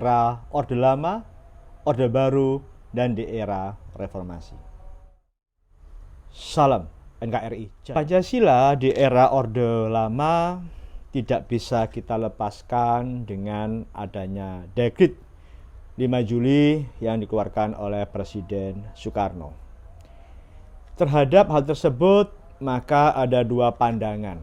era Orde Lama, Orde Baru, dan di era Reformasi. Salam NKRI. Pancasila di era Orde Lama tidak bisa kita lepaskan dengan adanya Dekrit 5 Juli yang dikeluarkan oleh Presiden Soekarno. Terhadap hal tersebut, maka ada dua pandangan.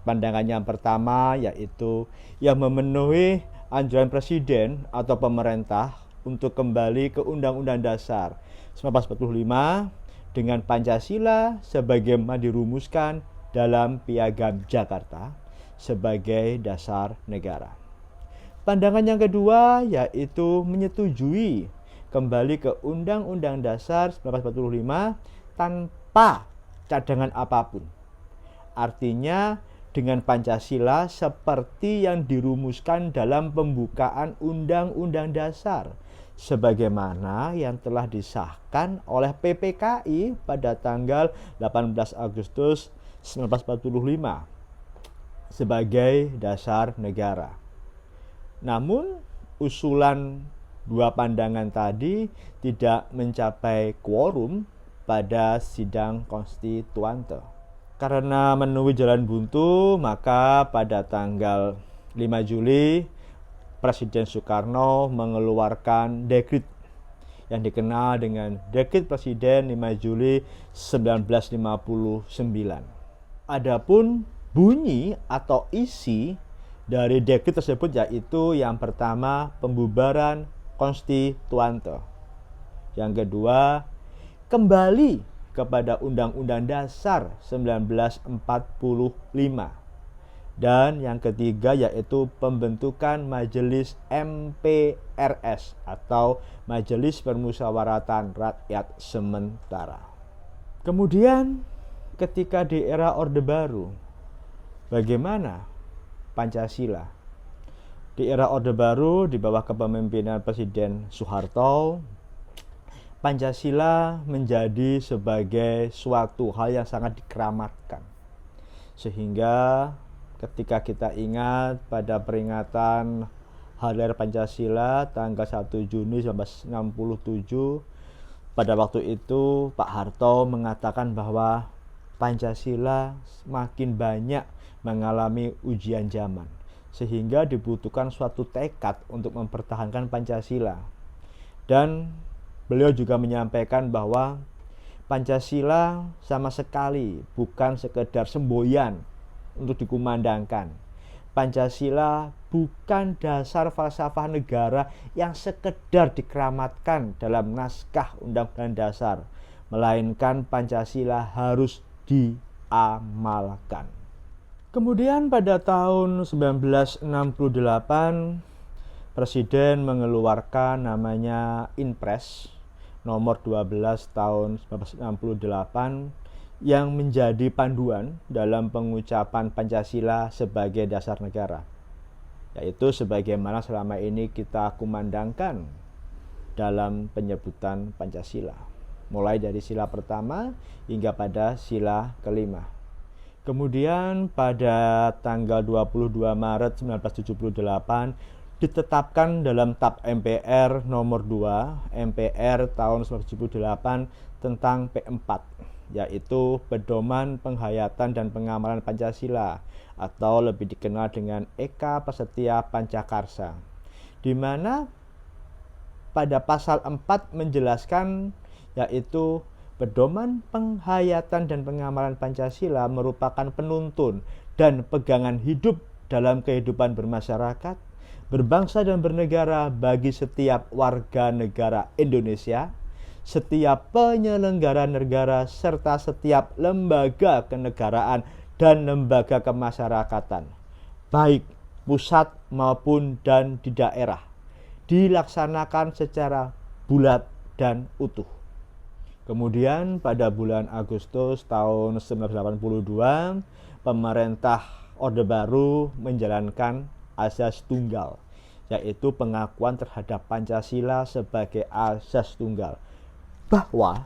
Pandangan yang pertama yaitu yang memenuhi anjuran Presiden atau pemerintah untuk kembali ke Undang-Undang Dasar 1945 dengan Pancasila sebagaimana dirumuskan dalam Piagam Jakarta sebagai dasar negara. Pandangan yang kedua yaitu menyetujui kembali ke Undang-Undang Dasar 1945 tanpa cadangan apapun. Artinya dengan Pancasila seperti yang dirumuskan dalam pembukaan Undang-Undang Dasar sebagaimana yang telah disahkan oleh PPKI pada tanggal 18 Agustus 1945 sebagai dasar negara. Namun usulan dua pandangan tadi tidak mencapai quorum pada sidang konstituante. Karena menemui jalan buntu, maka pada tanggal 5 Juli Presiden Soekarno mengeluarkan dekrit yang dikenal dengan Dekrit Presiden 5 Juli 1959. Adapun bunyi atau isi dari dekrit tersebut yaitu yang pertama pembubaran konstituante, yang kedua kembali kepada Undang-Undang Dasar 1945, dan yang ketiga yaitu pembentukan Majelis MPRS atau Majelis Permusyawaratan Rakyat Sementara. Kemudian ketika di era Orde Baru, bagaimana Pancasila? Di era Orde Baru di bawah kepemimpinan Presiden Soeharto, Pancasila menjadi sebagai suatu hal yang sangat dikeramatkan. Sehingga ketika kita ingat pada peringatan Hari Lahir Pancasila tanggal 1 Juni 1967, pada waktu itu Pak Harto mengatakan bahwa Pancasila makin banyak mengalami ujian zaman, sehingga dibutuhkan suatu tekad untuk mempertahankan Pancasila. Dan beliau juga menyampaikan bahwa Pancasila sama sekali bukan sekedar semboyan untuk dikumandangkan. Pancasila bukan dasar falsafah negara yang sekedar dikeramatkan dalam naskah Undang-Undang Dasar, melainkan Pancasila harus diamalkan. Kemudian pada tahun 1968 Presiden mengeluarkan namanya Inpres nomor 12 tahun 1968 yang menjadi panduan dalam pengucapan Pancasila sebagai dasar negara, yaitu sebagaimana selama ini kita kumandangkan dalam penyebutan Pancasila, mulai dari sila pertama hingga pada sila kelima. Kemudian pada tanggal 22 Maret 1978 ditetapkan dalam TAP MPR nomor 2 MPR tahun 1978 tentang P4, yaitu Pedoman Penghayatan dan Pengamalan Pancasila atau lebih dikenal dengan Eka Prasetya Pancakarsa, di mana pada pasal 4 menjelaskan yaitu Pedoman Penghayatan dan Pengamalan Pancasila merupakan penuntun dan pegangan hidup dalam kehidupan bermasyarakat, berbangsa dan bernegara bagi setiap warga negara Indonesia, setiap penyelenggara negara, serta setiap lembaga kenegaraan dan lembaga kemasyarakatan, baik pusat maupun dan di daerah, dilaksanakan secara bulat dan utuh. Kemudian pada bulan Agustus tahun 1982, pemerintah Orde Baru menjalankan asas tunggal, yaitu pengakuan terhadap Pancasila sebagai asas tunggal, bahwa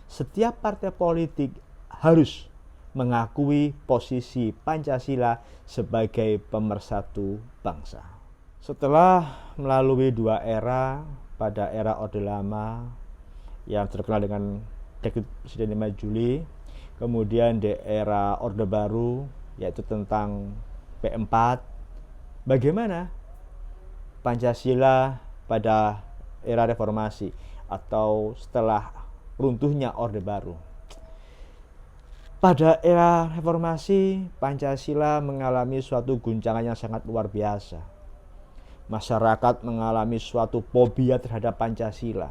setiap partai politik harus mengakui posisi Pancasila sebagai pemersatu bangsa. Setelah melalui dua era, pada era Orde Lama yang terkenal dengan Dekret Presiden 5 Juli, kemudian di era Orde Baru yaitu tentang P4, bagaimana Pancasila pada era reformasi atau setelah runtuhnya Orde Baru. Pada era reformasi, Pancasila mengalami suatu guncangan yang sangat luar biasa. Masyarakat mengalami suatu fobia terhadap Pancasila,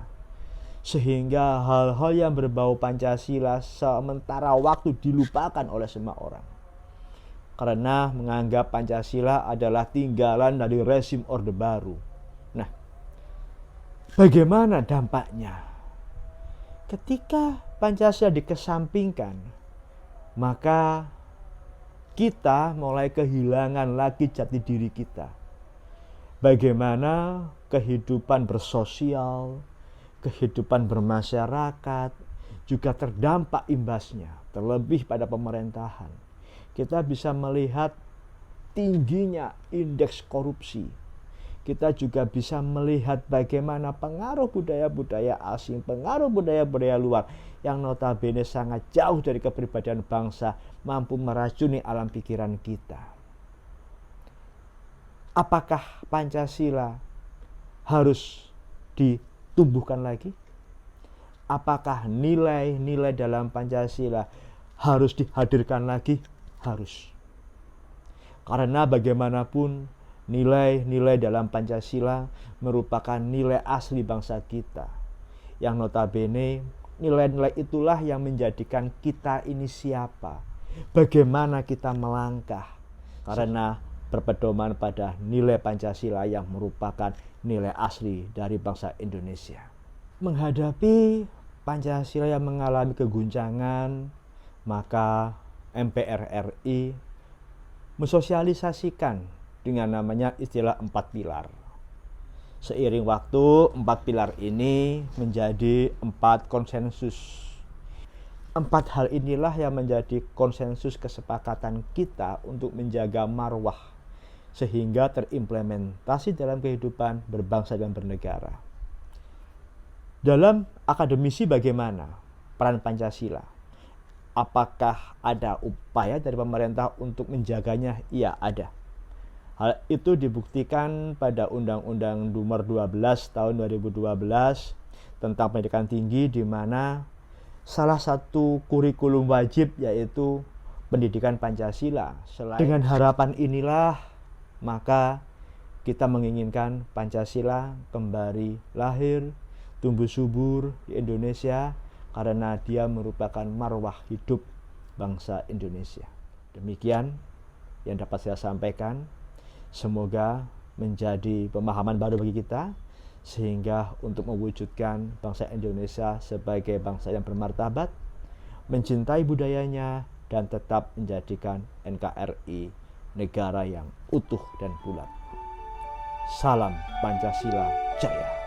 sehingga hal-hal yang berbau Pancasila sementara waktu dilupakan oleh semua orang, karena menganggap Pancasila adalah tinggalan dari rezim Orde Baru. Nah, bagaimana dampaknya? Ketika Pancasila dikesampingkan, maka kita mulai kehilangan lagi jati diri kita. Bagaimana kehidupan bersosial, kehidupan bermasyarakat juga terdampak imbasnya, terlebih pada pemerintahan. Kita bisa melihat tingginya indeks korupsi. Kita juga bisa melihat bagaimana pengaruh budaya-budaya asing, pengaruh budaya-budaya luar yang notabene sangat jauh dari kepribadian bangsa mampu meracuni alam pikiran kita. Apakah Pancasila harus ditumbuhkan lagi? Apakah nilai-nilai dalam Pancasila harus dihadirkan lagi? Harus. Karena bagaimanapun nilai-nilai dalam Pancasila merupakan nilai asli bangsa kita. Yang notabene nilai-nilai itulah yang menjadikan kita ini siapa. Bagaimana kita melangkah. Karena berpedoman pada nilai Pancasila yang merupakan nilai asli dari bangsa Indonesia. Menghadapi Pancasila yang mengalami keguncangan, maka MPR RI mensosialisasikan dengan namanya istilah 4 pilar. Seiring waktu, 4 pilar ini menjadi 4 konsensus. 4 hal inilah yang menjadi konsensus kesepakatan kita untuk menjaga marwah, sehingga terimplementasi dalam kehidupan berbangsa dan bernegara. Dalam akademisi bagaimana peran Pancasila? Apakah ada upaya dari pemerintah untuk menjaganya? Iya, ada. Hal itu dibuktikan pada Undang-Undang Nomor 12 tahun 2012 tentang pendidikan tinggi, di mana salah satu kurikulum wajib yaitu pendidikan Pancasila. Dengan harapan inilah maka kita menginginkan Pancasila kembali lahir, tumbuh subur di Indonesia, karena dia merupakan marwah hidup bangsa Indonesia. Demikian yang dapat saya sampaikan. Semoga menjadi pemahaman baru bagi kita, sehingga untuk mewujudkan bangsa Indonesia sebagai bangsa yang bermartabat, mencintai budayanya, dan tetap menjadikan NKRI negara yang utuh dan bulat. Salam Pancasila Jaya.